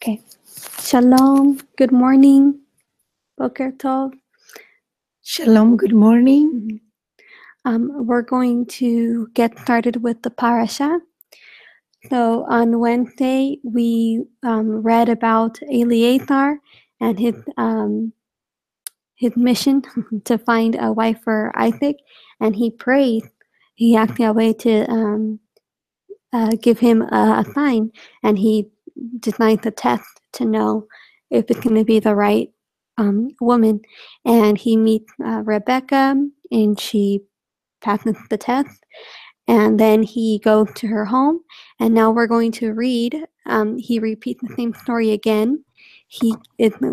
Okay. Shalom. Good morning. Boker Tov. Shalom, good morning. We're going to get started with the parasha. So on Wednesday, we read about Eleazar and his mission to find a wife for Isaac, and he prayed. He asked Yahweh to give him a sign, and he designed the test to know if it's going to be the right woman. And he meets Rebecca, and she passes the test. And then he goes to her home. And now we're going to read. He repeats the same story again. Good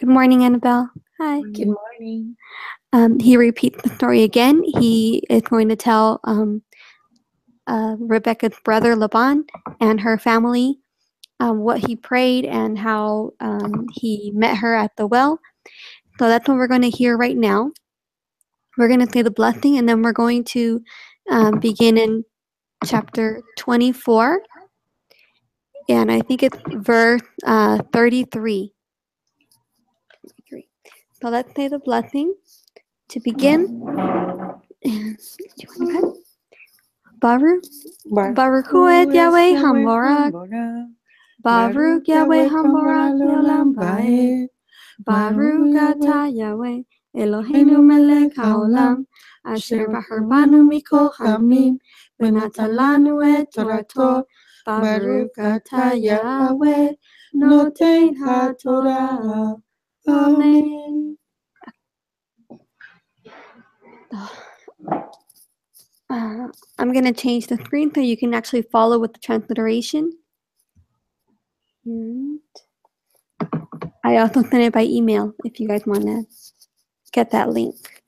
morning, Annabelle. Hi. Good morning. He repeats the story again. He is going to tell Rebecca's brother Laban and her family what he prayed and how he met her at the well. So that's what we're going to hear right now. We're going to say the blessing, and then we're going to begin in chapter 24, and I think it's verse 33. So let's say the blessing to begin. Baruch Hu et Yahweh Hamorach. Baruch Yahweh Hamorach Leolam Vaed. Baruch Atah Yahweh Eloheinu melech haolam, asher bahar banu mikol hamim, v'natan lanu et torato. Baruch Atah Yahweh noten haTorah. Amen. I'm going to change the screen so you can actually follow with the transliteration. And I also sent it by email if you guys want to get that link.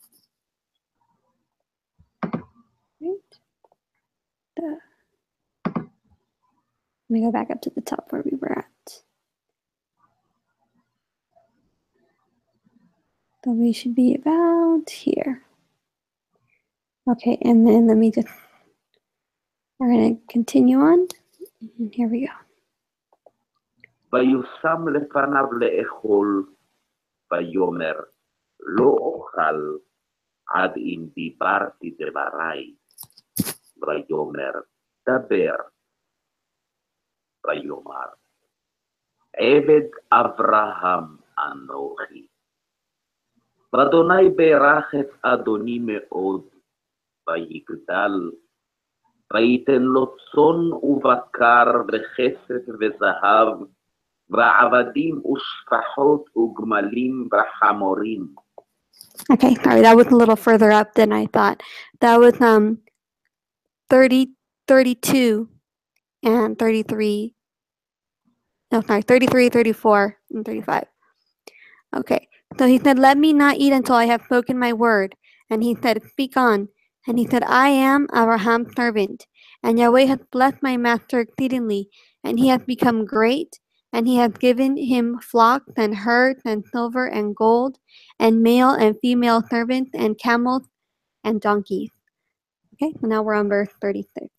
Let me go back up to the top where we were at. So we should be about here. Okay, and then we're going to continue on. And here we go. ויושם לפניו לאכול, ויאמר, לא אוכל עד אם דיברתי דברי. ויאמר, דבר. ויאמר, עבד אברהם אנוכי. ואדוני ברך את אדוני מאוד, ויגדל, ויתן לו צאן ובקר וכסף וזהב, ועבדים ושפחות וגמלים וחמורים. Okay, sorry, that was a little further up than I thought. That was 32 and 33. No, sorry, 33, 34, and 35. Okay, so he said, let me not eat until I have spoken my word. And he said, speak on. And he said, I am Abraham's servant, and Yahweh has blessed my master exceedingly, and he has become great, and he has given him flocks and herds and silver and gold, and male and female servants and camels and donkeys. Okay, so now we're on verse 36.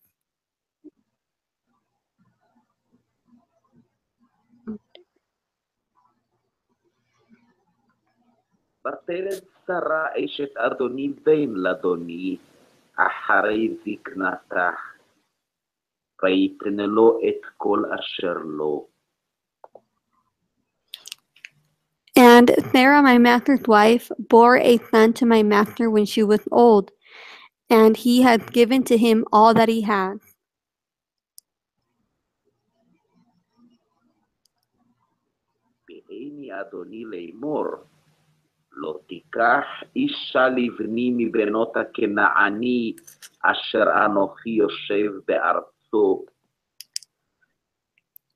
ותלד שרה אשת אדוני בן לאדוני, אחרי זקנתה, ויתן לו את כל אשר לו. And Sarah, my master's wife, bore a son to my master when she was old, and he has given to him all that he has. והנה אדוני לאמור, לא תיקח אישה לבני מבנות הכנעני, אשר אנוכי יושב בארצו.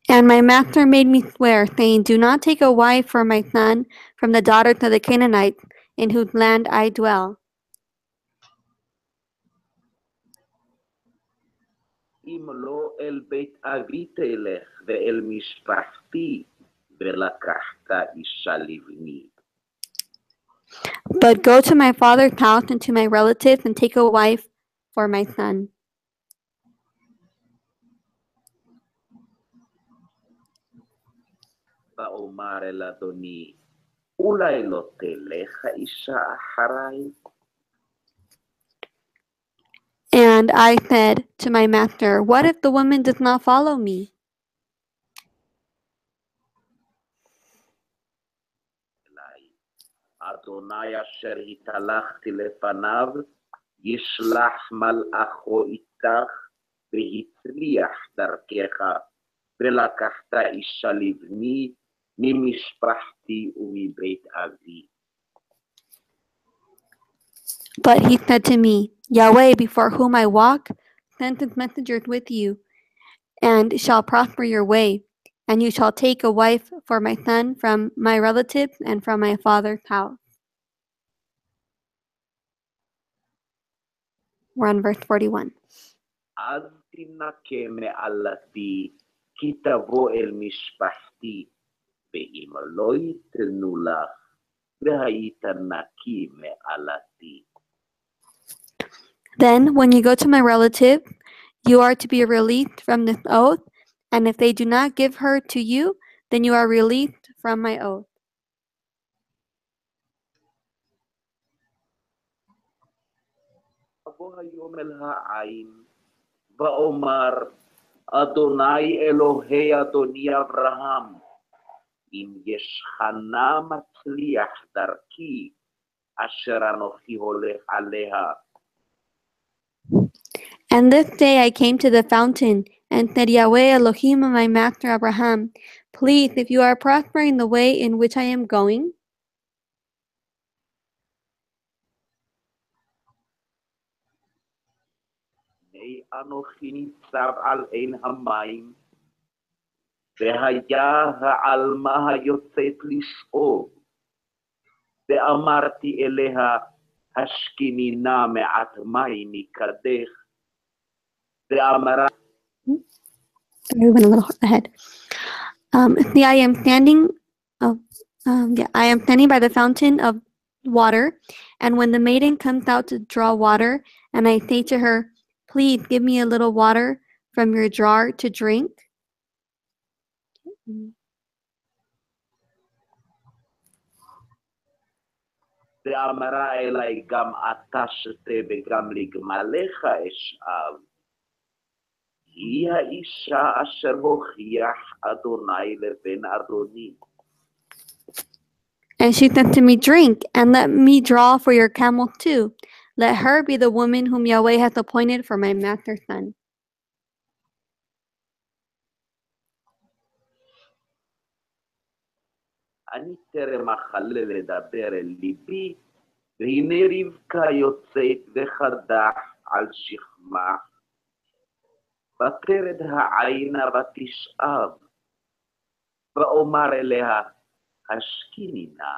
And my master made me swear, saying, do not take a wife for my son from the daughters of the Canaanites, in whose land I dwell. אם לא אל בית אבי תלך ואל משפחתי, ולקחת אישה לבני. But go to my father's house and to my relatives and take a wife for my son. ואומר אל אדוני, אולי לא תלך האישה אחריי? And I said to my master, what if the woman does not follow me? אדוני אשר התהלכתי לפניו, ישלח מלאכו איתך, והצליח דרכך, ולקחת אישה לבני, ממשפחתי ומבית אבי. But he said to me, Yahweh, before whom I walk, sends his messengers with you, and shall prosper your way, and you shall take a wife for my son from my relatives and from my father's house. We're on verse 41. אז תנקה מעלתי, כי תבוא אל משפחתי, ואם לא ייתנו לך, והיית נקי מעלתי. Then, when you go to my relative, you are to be released from this oath, and if they do not give her to you, then you are released from my oath. אבוא היום אל העין, ואומר, אדוני אלוהי אדוני אברהם, אם ישכנה מצליח דרכי, אשר אנוכי הולך עליה. And this day I came to the fountain, and said, Yahweh Elohim of my master Abraham, please, if you are prospering the way in which I am going, אנוכי ניצב על עין המים, והיה העלמה היוצאת לשאוב, ואמרתי אליה, השכיני נא מעט מים מקדך, ואמרה, we went a little ahead. See, I am standing by the fountain of water, and when the maiden comes out to draw water, and I say to her, please give me a little water from your jar to drink. ואמרה אלי, גם אתה שתה וגם לגמליך אשאב. היא האישה אשר הוכיח אדוני לבן אדוני. And she said to me, drink, and let me draw for your camel too. Let her be the woman whom Yahweh hath appointed for my master's son. אני טרם אכלה לדבר אל ליבי, והנה רבקה יוצאת וחדה על שכמה, ותרד העינה ותשאב, ואומר אליה, השכיני נא.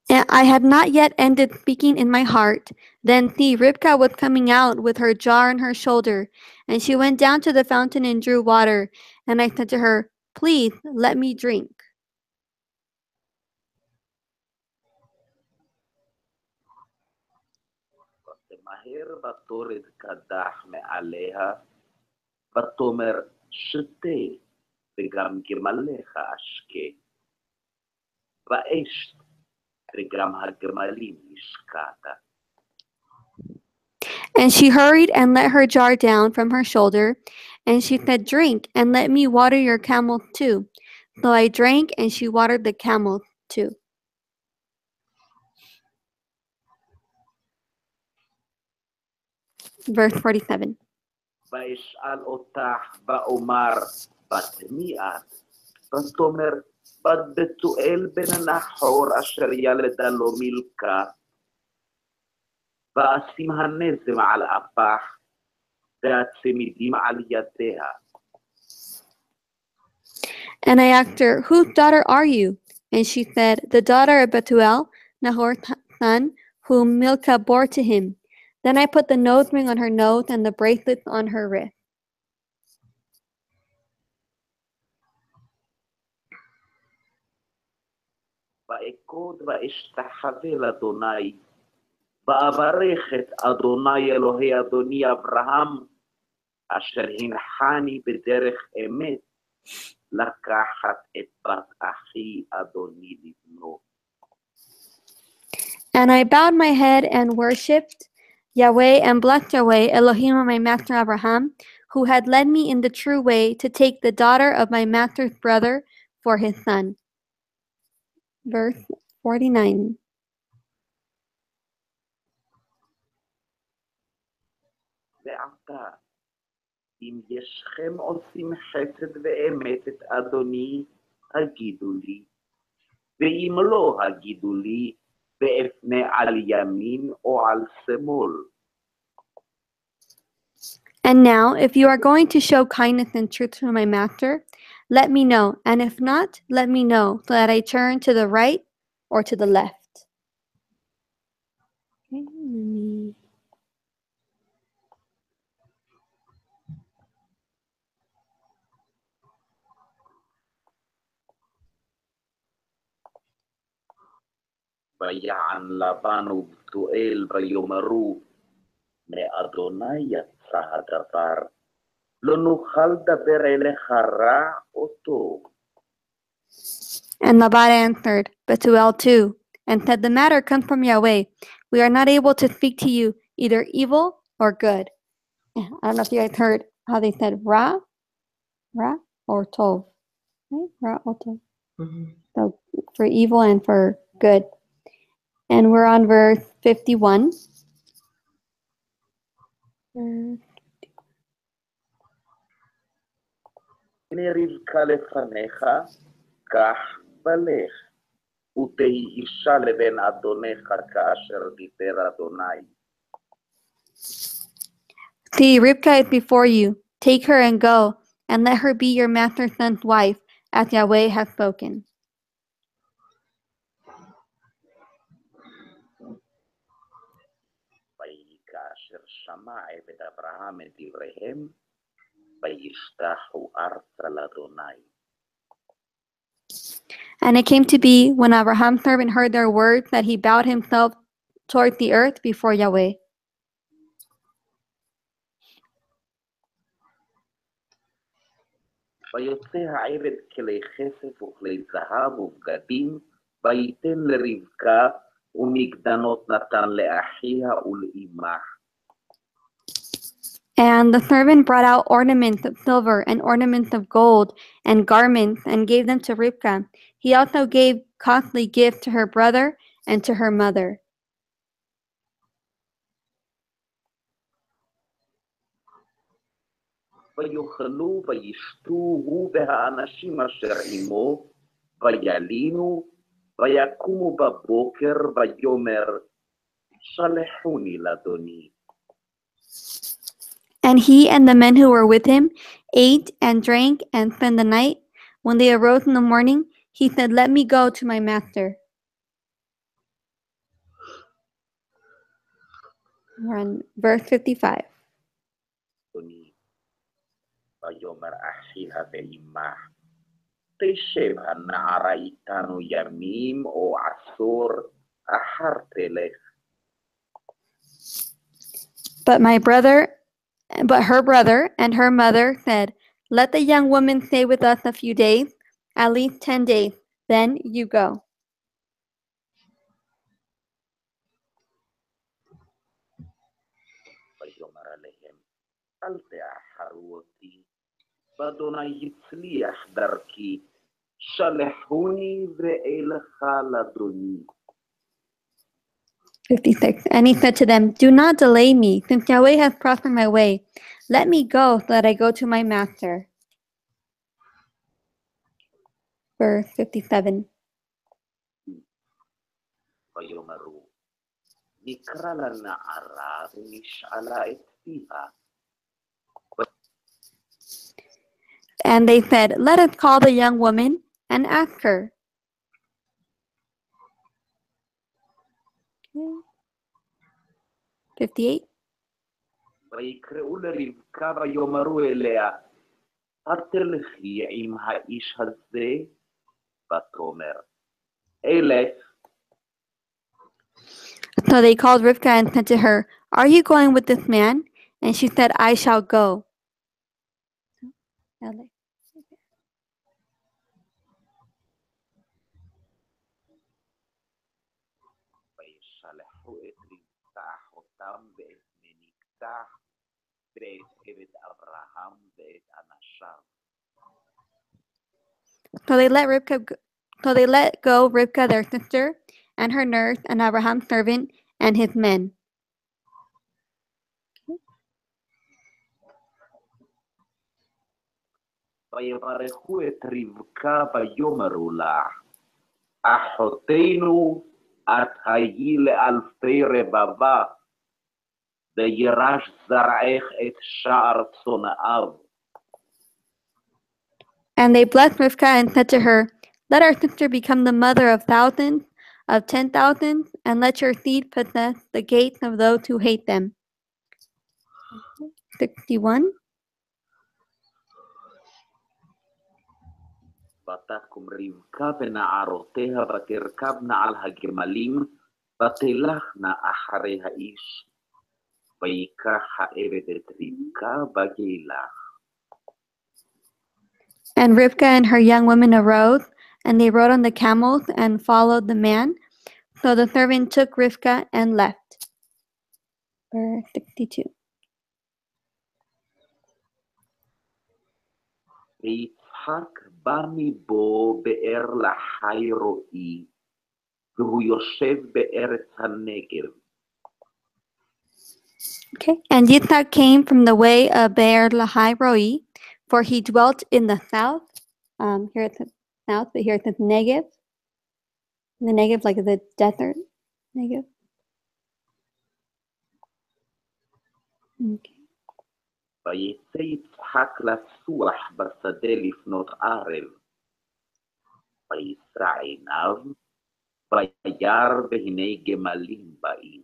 And I had not yet ended speaking in my heart. Then see, Ribkah was coming out with her jar on her shoulder, and she went down to the fountain and drew water. And I said to her, please, let me drink. ותמהר ותורד קדח מעליה, ותאמר, שתה, וגם גמליך אשקה. ואשת, וגם הגמלים השקעת. And she hurried and let her jar down from her shoulder, and she said, drink, and let me water your camels too. So I drank, and she watered the camels too. Verse 47. ואשאל אותך, ואומר, בת מי את? ותאמר, בת בתואל בן נחור, אשר ילדה לו מילכה. ואשים הנזם על אפך, והצמידים על ידיה. And I asked her, whose daughter are you? And she said, the daughter of Bethuel, Nahor's son, whom Milcah bore to him. Then I put the nose ring on her nose and the bracelets on her wrist. ואכוד ואשתחווה לאדוני, ואברך את אדוני אלוהי אדוני אברהם, אשר הנחני בדרך אמת, לקחת את בת אחי אדוני לבנו. And I bowed my head and worshipped Yahweh and blessed Yahweh, Elohim of my master Abraham, who had led me in the true way to take the daughter of my master's brother for his son. Verse 49. ועתה, אם ישכם עושים חסד ואמת את אדוני, הגידו לי, ואם לא הגידו לי, ואפנה על ימין או על שמאל. And now, if you are going to show kindness and truth to my master, let me know, and if not, let me know, so that I turn to the right or to the left. Okay, ויען לבן ובתואל ויאמרו, מאדוני יצא הדבר, לא נוכל דבר אליך רע או טוב. And Laban answered Bethuel too, and said, the matter comes from Yahweh. We are not able to speak to you either evil or good. I don't know if you guys heard how they said Ra or Tov. Right? Ra or Tov. So for evil and for good. And we're on verse 51. הנה רבקה לפניך, קח ולך, ותהי אישה לבן אדונך כאשר דיבר אדוני. See, Rivka is before you. Take her and go, and let her be your master's son's wife, as Yahweh has spoken. ויהי כאשר שמע עבד אברהם את דבריהם, וישתחו ארצה לאדוני. And it came to be, when Abraham's servant heard their words, that he bowed himself toward the earth before Yahweh. ויוצא העבד כלי כסף וכלי זהב ובגדים, ויתן לרבקה, ומגדנות נתן לאחיה ולאמה. And the servant brought out ornaments of silver and ornaments of gold and garments and gave them to Rivka. He also gave costly gifts to her brother and to her mother. ויאכלו וישתו הוא והאנשים אשר עמו, וילינו, ויקומו בבוקר ויאמר, שלחוני לאדוני. And he and the men who were with him ate and drank and spent the night. When they arose in the morning, he said, let me go to my master. We're on verse 55. אדוני, ויאמר אחיה ואמה, תשב הנערה איתנו ימים או עשור, אחר תלך. But her brother and her mother said, let the young woman stay with us a few days, at least 10 days, then you go. ויאמר עליהם, אל תאחרו אותי, ואדוני הצליח דרכי, שלחוני ואלך לאדוני. 56. And he said to them, do not delay me, since Yahweh has prospered my way. Let me go so that I go to my master. Verse 57. ויאמרו, נקרא לנערה ונשאלה את פיה. And they said, let us call the young woman and ask her. Okay. 58. ויקראו לרבקה ויאמרו אליה, התלכי עם האיש הזה? ותאמר, אלך. So they called Rivka and said to her, are you going with this man? And she said, I shall go. LA. וישלחו את רבקה אחותם ואת מניקתה ואת עבד אברהם ואת אנשיו. So they let go Rivka, their sister, and her nurse, and Abraham's servant, and his men. ויברכו את רבקה ויאמרו לה, אחותנו את היי לאלפי רבבה, וירש זרעך את שער צונאיו. And they blessed Rivka and said to her, let our sister become the mother of thousands, of 10,000s, and let your seed possess the gates of those who hate them. 61. ותקום רבקה ונערותיה ותרכבנה על הגמלים ותלכנה אחרי האיש. ויקח העבד את רבקה וילך. And Rivka and her young women arose, and they rode on the camels and followed the man. So the servant took Rivka and left. Verse 62. ויצחק בא מבו באר לחי רועי, והוא יושב בארץ הנגב. Okay. And Yitzhak came from the way of Beer Lahai Roi, for he dwelt in the south. Here it says south, but here it says Negev. The Negev, like the desert. Negev. Okay. ויצא יצחק לסוח בשדה לפנות ערב. ויסרע עיניו, וירא והנה גמלים באים.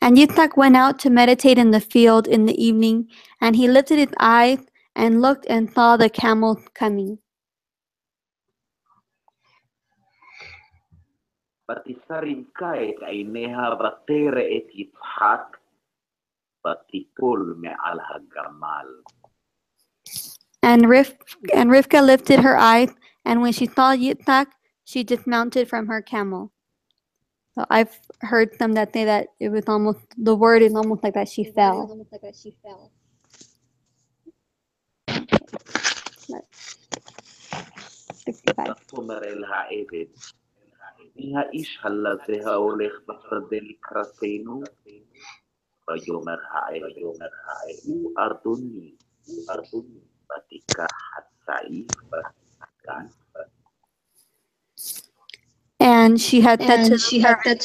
And Yitzhak went out to meditate in the field in the evening, and he lifted his eyes and looked and saw the camels coming. ותישא רבקה את עיניה ותרא את יצחק, ותיפול מעל הגמל. And Rivka lifted her eyes, and when she saw Yitzhak, she dismounted from her camel. So I've heard some that say that it was almost, the word is almost like that she fell. 65. ותאמר אל העבד, מי האיש הלזה ההולך בשדה לקראתנו? ויאמר העבד, הוא אדוני, ותיקח הצעיף ותקן. And she had said to the servant,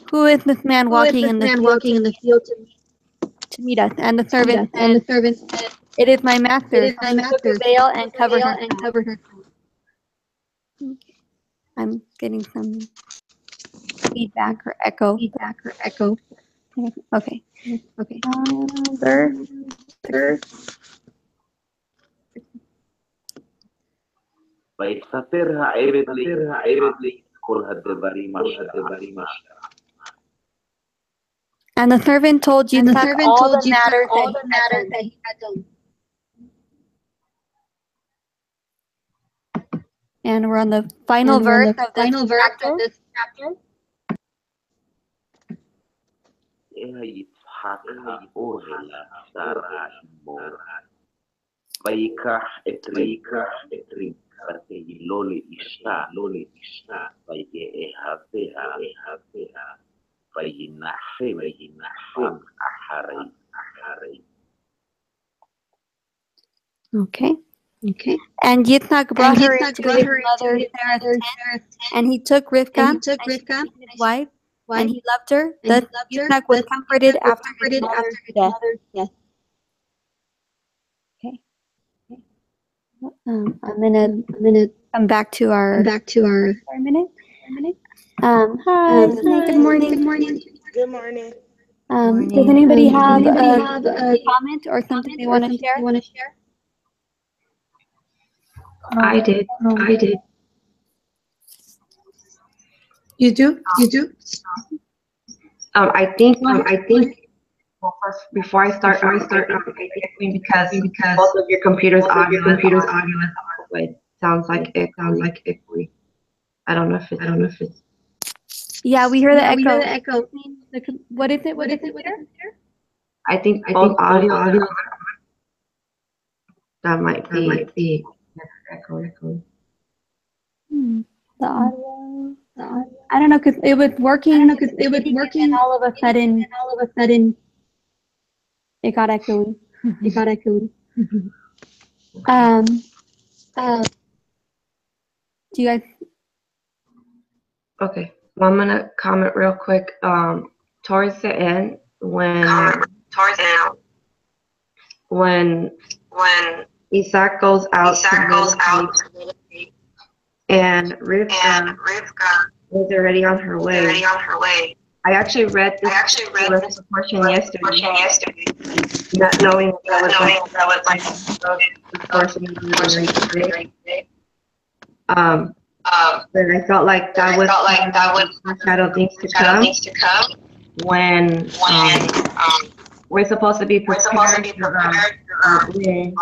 who is this man walking in the field to meet us? And the servant said, it is my master. So he took a veil and covered her. I'm getting some feedback or echo. Okay. ויספר העבד כל הדברים אשר. And the servant told Yitzhak all the matters that he had done. And we're on the final verse of this chapter. יצחק האוהל שרה עמו, ויקח את רבקה ותהילו לאישה, ויאהביה, וינחם אחרי. Okay. And Yitzhak brought her into his mother Sarah's tent, and he took Rivka, his wife, and he loved her. Thus Yitzhak was comforted after his mother's death. Okay. I'm gonna come back to our for a minute. Hi. Good morning. Does anybody have a comment or something they want to share? I did. You do? I think Well, first, before I start, echoing because both of your computers' audio is on, so it sounds like echoey. I don't know if it's. Yeah, we hear the echo. echo. What is it? What is it? I think both audio are on. That might be echoing. The audio. I don't know, because it was working. And all of a sudden, it got echoey. Do you guys? Okay, well, I'm gonna comment real quick. Towards the end, when Isaac goes out to meditate, and Rivka was already on her way. I actually read this portion yesterday, not knowing that was like the portion we were going to read today. But I felt like that was foreshadow things to come when we're supposed to be prepared for our win.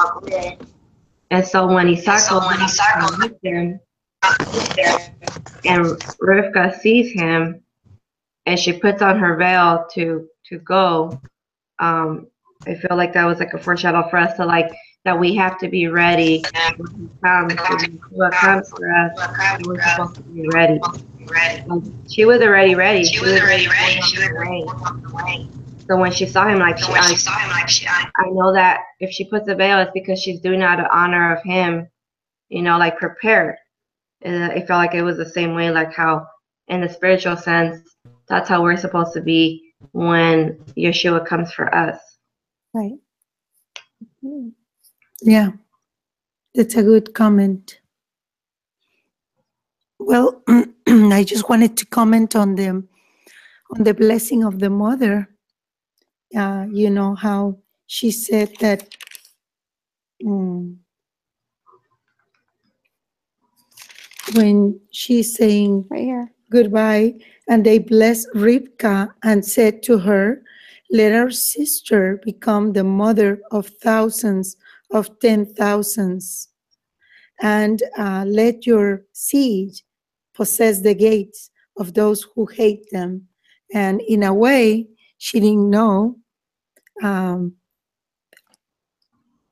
And so when Isaac goes with them, and Rivka sees him, and she puts on her veil to go. I feel like that was like a foreshadow for us to like that we have to be ready when what comes for us. We're supposed to be ready. She was already ready. She was already on the way. So when she saw him, I know that if she puts a veil, it's because she's doing it out of honor of him. You know, like prepared. And I felt like it was the same way, like how in the spiritual sense, that's how we're supposed to be when Yeshua comes for us. Right. Yeah, that's a good comment. Well, I just wanted to comment on the blessing of the mother. You know how she said that when she's saying Right here. goodbye, and they blessed Rivka and said to her, "Let our sister become the mother of thousands of 10,000s, and let your seed possess the gates of those who hate them." And in a way, she didn't know.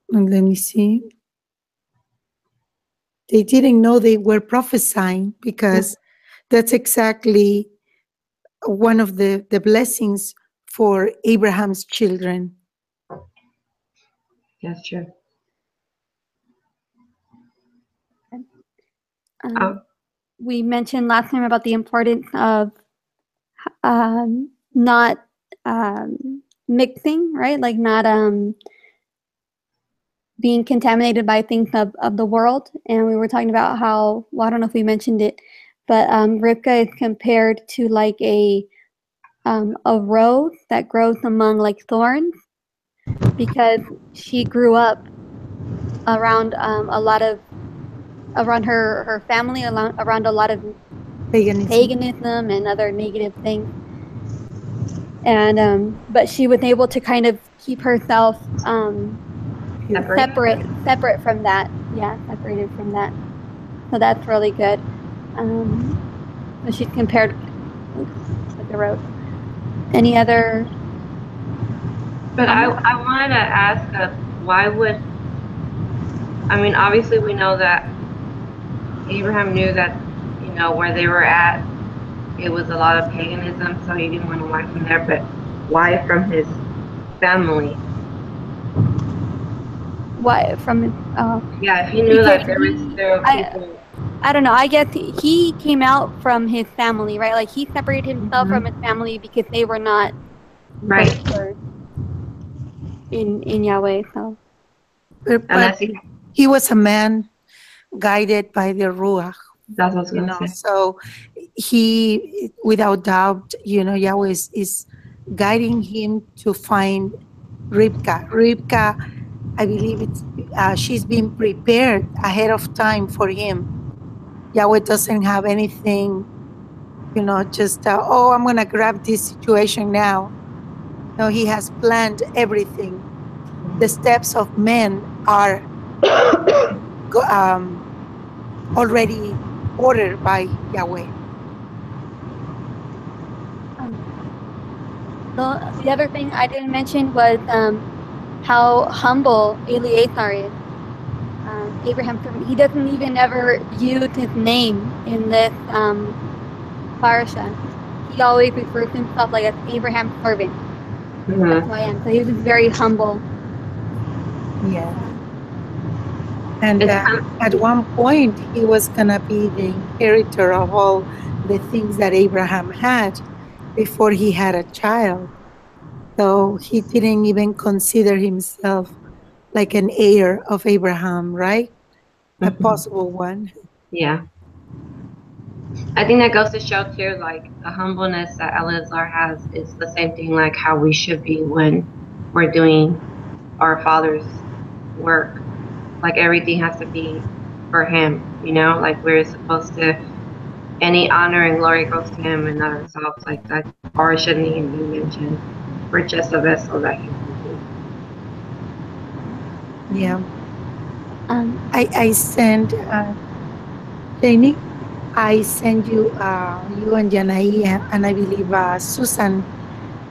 Let me see. They didn't know they were prophesying, because that's exactly one of the blessings for Abraham's children. That's true. We mentioned last time about the importance of not mixing, right? Like not being contaminated by things of the world. And we were talking about how, well, I don't know if we mentioned it, but Rivka is compared to like a rose that grows among like thorns, because she grew up around around her family, around a lot of paganism and other negative things. And but she was able to kind of keep herself separate from that. Yeah, separated from that. So that's really good. So she's compared with the rose. Any other? But I wanted to ask, why would, I mean, obviously we know that Abraham knew that, you know, where they were at, it was a lot of paganism, so he didn't want to wife from there, but why from his family? Why from his? Yeah, if he knew that there were people. I don't know. I guess he came out from his family, right? Like he separated himself from his family because they were not right in Yahweh. So, but he was a man guided by the Ruach. That's what I was going to say. So he, without doubt, you know, Yahweh is guiding him to find Rivka. Rivka, I believe she's been prepared ahead of time for him. Yahweh doesn't have anything, you know, just, I'm going to grab this situation now. No, he has planned everything. The steps of men are already ordered by Yahweh. The other thing I didn't mention was how humble Eleazar is. Abraham's servant. He doesn't even ever use his name in this parasha. He always refers to himself like as Abraham's servant. That's who I am. So he was just very humble. Yeah. And It's at one point, he was going to be the inheritor of all the things that Abraham had before he had a child. So he didn't even consider himself like an heir of Abraham, right? A possible one. yeah. I think that goes to show too, like the humbleness that Eleazar has is the same thing like how we should be when we're doing our Father's work. Like everything has to be for Him, you know. Like we're supposed to. Any honor and glory goes to Him and not ourselves. Like that, or it shouldn't even be mentioned. We're just a vessel that He can use. Yeah. I sent, Janie, I sent you, you and Janai, and I believe Susan,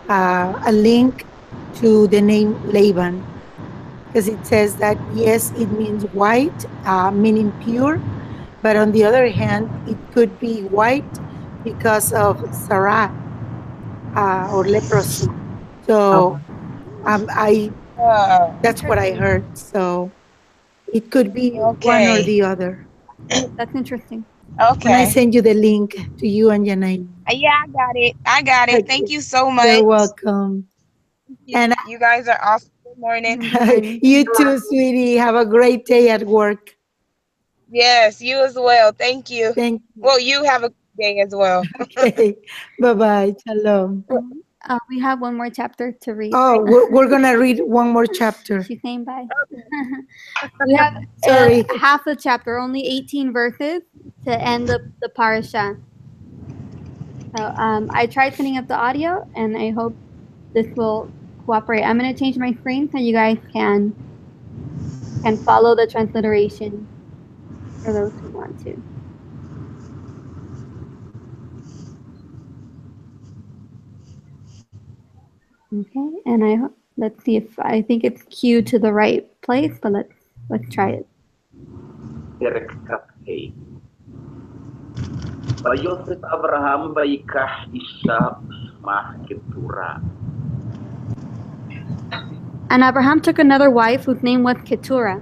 a link to the name Laban, because it says that, yes, it means white, meaning pure, but on the other hand, it could be white because of Sarah, or leprosy. So I that's what I heard. So it could be one or Okay. the other. That's interesting. When I Okay. send you the link to you and Janai. Yeah, I got it. I got it. Thank Okay. you so You're much. welcome. And You guys are awesome. Good morning. Good morning. you too, sweetie. Have a great day at work. Yes, you as well. Thank you. Thank you. Well, you have a good day as well. Okay. Bye-bye. Shalom. We have one more chapter to read. Oh, we're going to read one more chapter. She's saying bye. We have Sorry. half the chapter, only 18 verses to end the parasha. So I tried setting up the audio, and I hope this will cooperate. I'm going to change my screen so you guys can follow the transliteration for those who want to. Okay, and let's see if I think it's queued to the right place, but let's try it. פרק כ"ה. ויוסף אברהם ויקח אישה ושמה קטורה. And Abraham took another wife whose name was Keturah.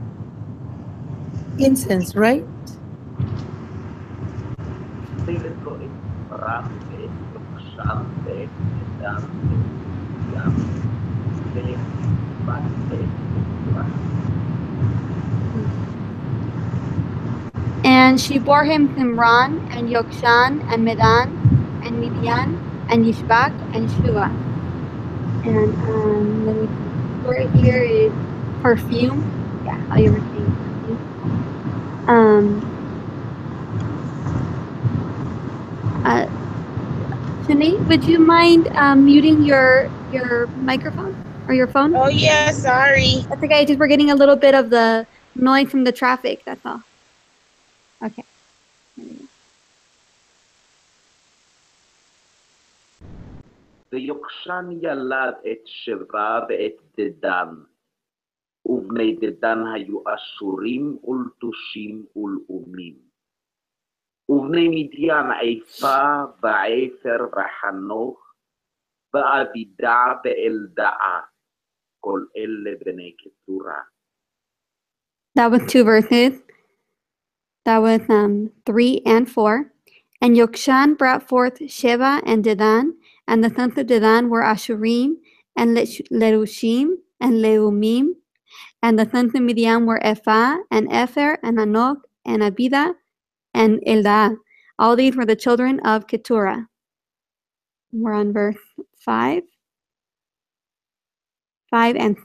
Incense, right? תלתו את פרן ואת יוקשן ואת דן ואת ים ואת בת ואת קטורה. And she bore him Simran and Yokshan and Medan and Midian and Yishbak and Shua. And let me see. Word here is perfume. Yeah, how you were saying perfume. Shanae, would you mind muting your microphone or your phone? Oh, yeah, sorry. That's okay. Just we're getting a little bit of the noise from the traffic. That's all. Okay. ויוקשן ילד את שבה ואת דדן. ובני דדן היו אשורים ולטושים ולאומים. ובני מדיין עיפה ועפר וחנוך ואבידע ואלדעה. כל אלה בני קטורה. That was 2 verses. That was 3 and 4. And Yokshan brought forth Sheba and Dedan, and the sons of Dedan were Ashurim and Lerushim and Leumim, and the sons of Midian were Ephah and Epher and Anok and Abida and Eldah. All these were the children of Keturah. We're on verse 5 and 6.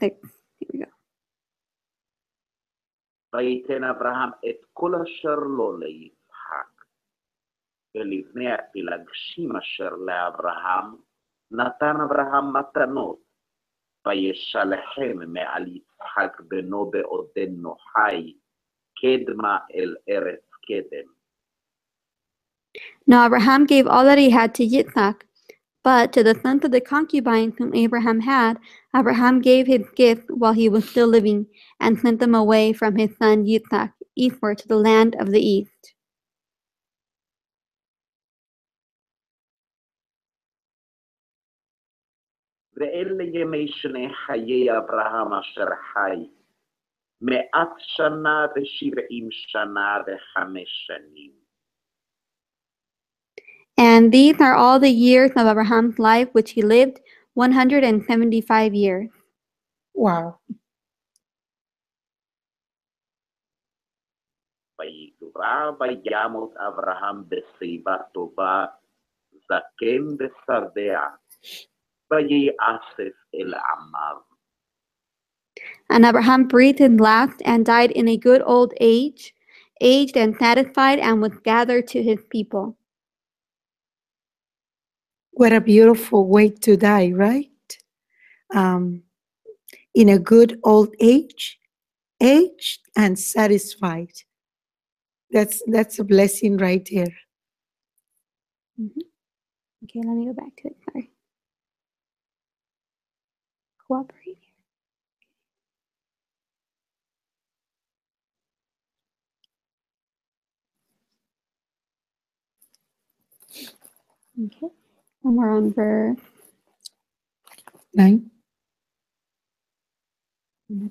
Here we go. ויתן אברהם את כל אשר לו ליצחק. ולבני הפילגשים אשר לאברהם נתן אברהם מתנות וישלחם מעל יצחק בנו בעודנו חי, קדמה אל ארץ קדם. Now Abraham gave all that he had to Yitzhak, but to the sons of the concubines whom Abraham had, Abraham gave his gift while he was still living, and sent them away from his son Yitzhak eastward to the land of the east. ואלה ימי שני חיי אברהם אשר חי, 100 שנה ו70 שנה ו5 שנים. And these are all the years of Abraham's life which he lived, 175 years. Wow. ויקרא וימות אברהם בשיבה טובה, זקן ושבע, ויאסף אל עמיו. And Abraham breathed his last and died in a good old age, aged and satisfied, and was gathered to his people. What a beautiful way to die, right? In a good old age, aged and satisfied. That's a blessing right there. Okay, let me go back to it. Sorry. Cooperate. Okay, and we're on verse 9.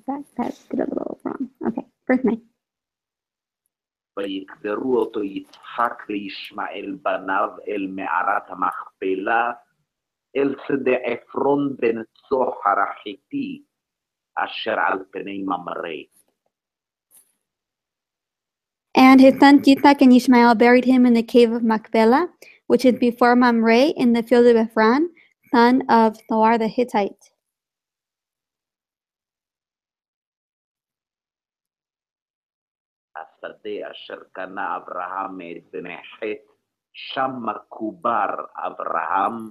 That did a little wrong. Okay, verse 9. ויקברו אותו יצחק וישמעאל בניו אל מערת המכפלה, אל שדה עפרון בן צוחר החיתי, אשר על פני ממרא. And his sons Yitzhak and Ishmael buried him in the cave of Machpelah, which is before Mamre, in the field of Ephron, son of Zohar the Hittite. השדה אשר קנה אברהם מאת בני חת, שם מקובר אברהם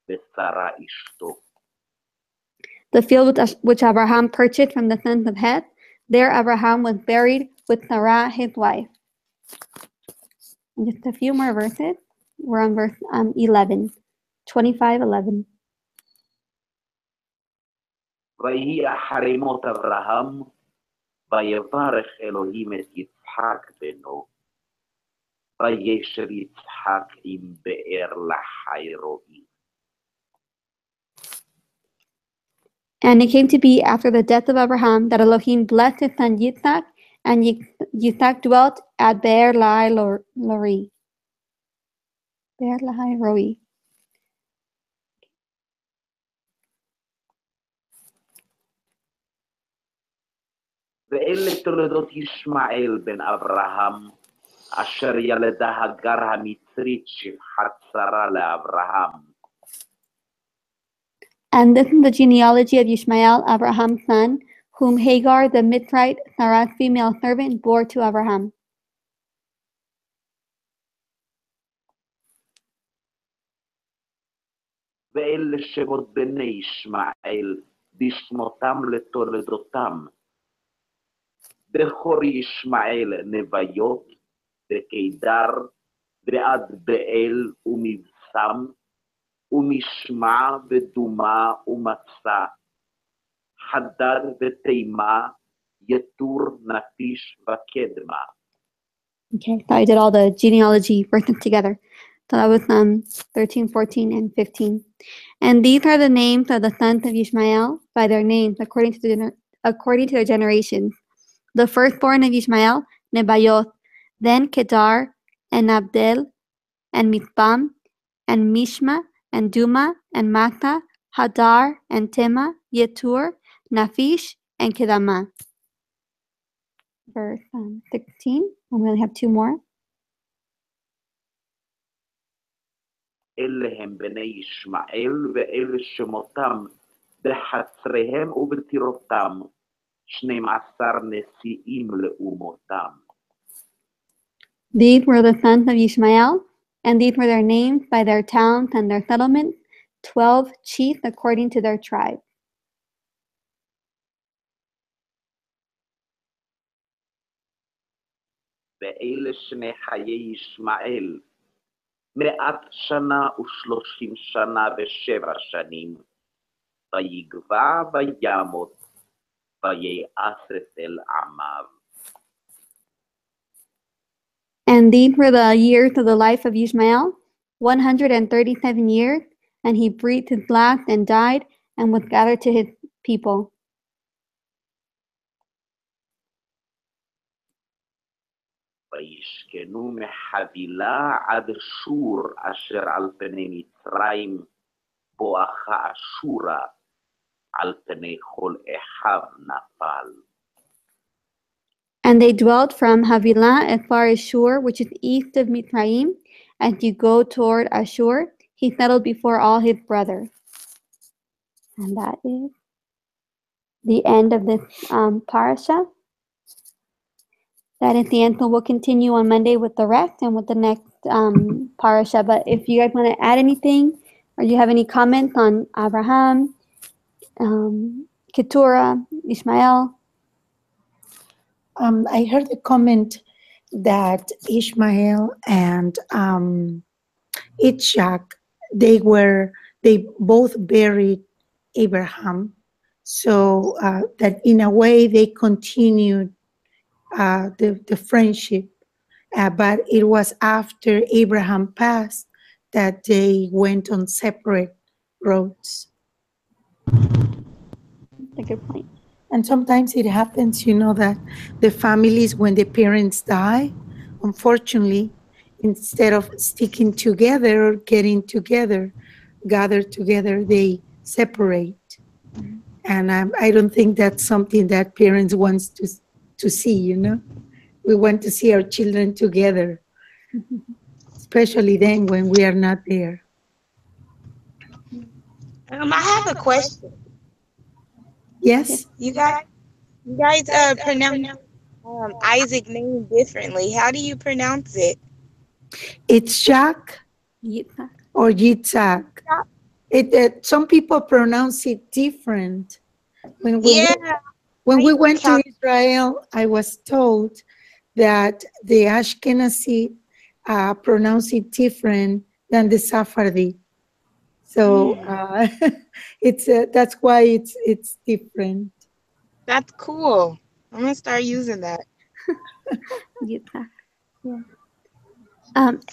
ושרה אשתו. The field which Abraham purchased from the sons of Heth, there Abraham was buried with Sarah his wife. And just a few more verses. We're on verse 11, 25:11. ויהי אחרי מות אברהם, ויברך אלוהים את יצחק בנו, וישב יצחק עם באר לחי רועי. And it came to be after the death of Abraham that Elohim blessed his son Yitzhak, and Yitzhak dwelt at Beer Lahai Roi. Beer Lahai Roi. ואלה תולדות ישמעאל בן אברהם, אשר ילדה הגר המצרית שפחת שרה לאברהם. And this is the genealogy of Ishmael, Abraham's son, whom Hagar the Mitzrite, Sarah's female servant, bore to Abraham. ואלה שמות בני ישמעאל, בשמותם לתולדותם. בכור ישמעאל נביות, וקידר, ועד באל ומבשם, ומשמע ודומה ומצה, חדד ותימה, יתור נפיש וקדמה. Okay, so I did all the genealogy verses together. So that was 13, 14, and 15. And these are the names of the sons of Ishmael by their names according to their generations. The firstborn of Ishmael, Nebayoth, then Kedar, and Abdel, and Mizpam, and Mishma, and Duma, and Mata, Hadar, and Tema, Yetur, Nafish, and Kedama. Verse 16, and we only have two more. אלה הם בני ישמעאל, ואלה שמותם בחצריהם ובטירותם, 12 נשיאים לאומותם. These were the sons of Ishmael, and these were their names by their towns and their settlements, 12 chiefs according to their tribe. ואלה שני חיי ישמעאל, 130 שנה ו7 שנים, ויגבע וימות, ויעשת אל עמיו. And these were the years of the life of Ishmael, 137 years, and he breathed his last and died and was gathered to his people. וישכנו מחבילה עד שור אשר על פני מצרים, בואכה אשורה, על פני כל אחיו נפל. And they dwelt from Havilah as far as Shur, which is east of Mitzrayim. As you go toward Ashur, he settled before all his brothers. And that is the end of this parasha. That is the end. So we'll continue on Monday with the rest and with the next parasha. But if you guys want to add anything or you have any comments on Abraham, Keturah, Ishmael. I heard a comment that Ishmael and Ishak, they both buried Abraham, so that in a way they continued the friendship, but it was after Abraham passed that they went on separate roads. That's a good point. And sometimes it happens, that the families, when the parents die, unfortunately, instead of sticking together or getting together, gathered together, they separate. And I don't think that's something that parents want to see, We want to see our children together, especially then when we are not there. I have a question. Yes? You guys pronounce Isaac's name differently. How do you pronounce it? It's Jack Yitzhak. or Yitzhak. Some people pronounce it different. When we went to Israel, I was told that the Ashkenazi pronounce it different than the Sephardi. So that's why it's different. That's cool. I'm gonna start using that. Yitzhak. Yeah.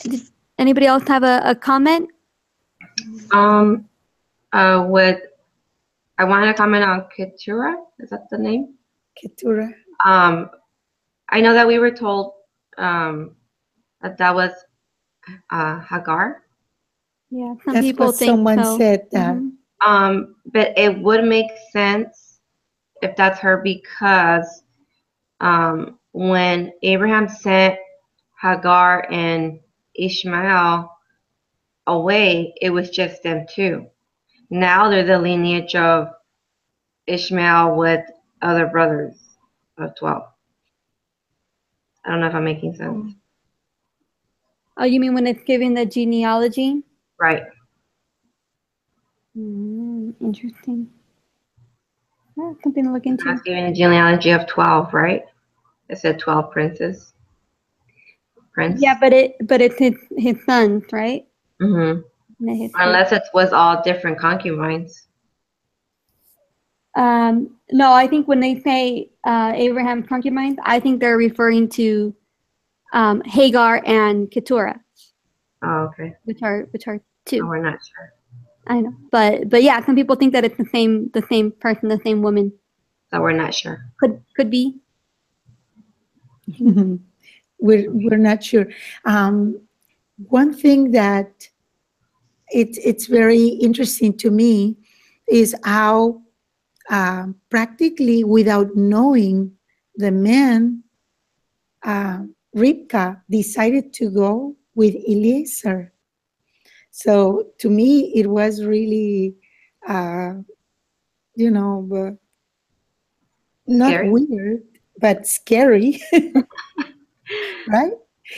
Does anybody else have a comment? I want to comment on Keturah. Is that the name? Keturah. I know that we were told that was Hagar. Yeah, some That's people what think someone so. said that. But it would make sense if that's her, because when Abraham sent Hagar and Ishmael away, it was just them two. Now they're the lineage of Ishmael with other brothers of 12. I don't know if I'm making sense. Oh, you mean when it's giving the genealogy? Right. Interesting. Yeah, something to look into. That's giving a genealogy of 12, right? It said 12 princes. Prince. Yeah, but it's his sons, right? Mm-hmm. Unless it was all different concubines. No, I think when they say Abraham's concubines, I think they're referring to Hagar and Keturah. Oh, okay. Which are two. Oh, we're not sure. I know, but yeah, some people think that it's the same person, the same woman. So we're not sure. Could be. We're not sure. One thing that it's very interesting to me is how practically without knowing the man, Rivka decided to go with Eliezer. So to me, it was really, not Scary. weird, but scary, right?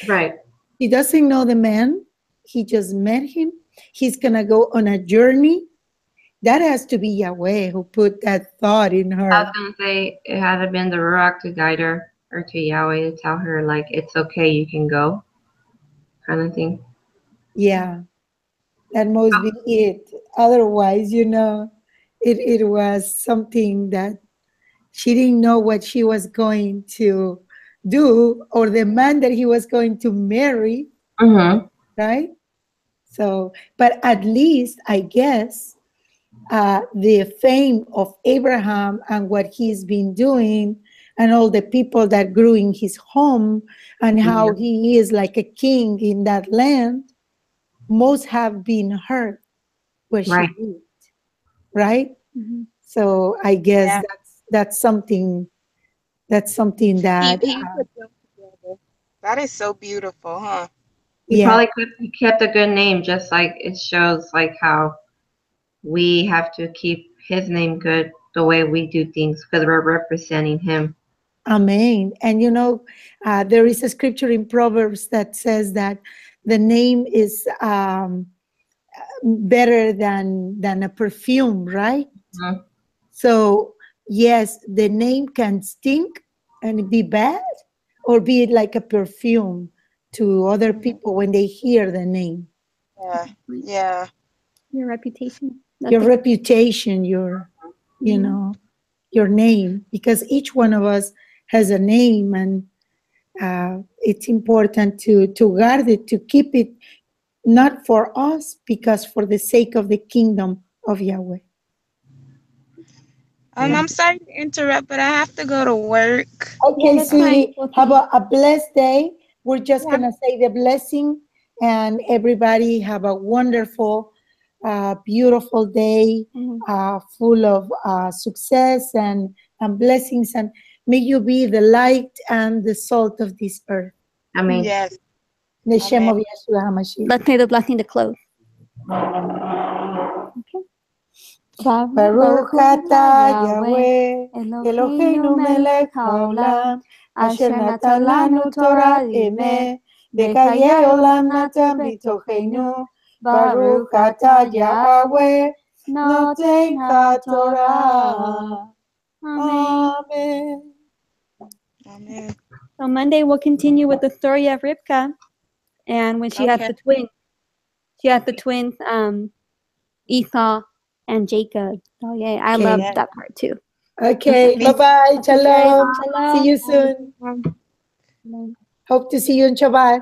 Right. He doesn't know the man. He just met him. He's going to go on a journey. That has to be Yahweh who put that thought in her. I was going to say it had to been the Ruach to guide her. or to Yahweh to tell her like it's okay, you can go, kind of thing. Yeah, that must be it. Otherwise, it was something that she didn't know what she was going to do or the man that he was going to marry, Mm-hmm. right? So, but at least I guess the fame of Abraham and what he's been doing and all the people that grew in his home and how he is like a king in that land must have been heard where she Right. lived, right? Mm-hmm. So I guess Yeah. that's something that He put them together. That is so beautiful, huh? He yeah, probably he kept a good name, just like it shows like how we have to keep his name good the way we do things because we're representing him. amen. And there is a scripture in Proverbs that says that the name is better than a perfume, right? Mhm. So yes, the name can stink and be bad, or be like a perfume to other Mhm. people when they hear the name. Yeah. Yeah. Your reputation. Your reputation, your you Mhm. know your name, because each one of us has a name, and it's important to guard it, to keep it, not for us, because for the sake of the kingdom of Yahweh. Yeah. I'm sorry to interrupt, but I have to go to work. Yeah, Okay, that's fine. sweetie, We'll have see. a blessed day. We're just Yeah. gonna say the blessing, and everybody have a wonderful, beautiful day, Mhm. full of success and blessings, and may you be the light and the salt of this earth. I mean, Yes. In the Shem Amen. of Yeshua HaMashiach. Let's say the blessing to close. Okay. Baruch atah Yahweh, Eloheinu Eloheinu melech melech haolam, haolam, asher asher natan natan lanu lanu Torah Torah emet, emet, v'chayei v'chayei olam olam natan natan bitochenu. b'tochenu, Baruch Baruch atah atah Yahweh, Yahweh, noten noten haTorah. haTorah. Amen. Amen. Amen. So Monday we'll continue with the story of Rivka, and when she has Okay. the twins. She has the twins, Esau and Jacob. Oh yeah, I love Okay. Yes. that part too. Okay. Me Bye-bye. Okay, guys, Shalom. See shalom. you soon. too. Shalom. Hope to see you in Shabbat.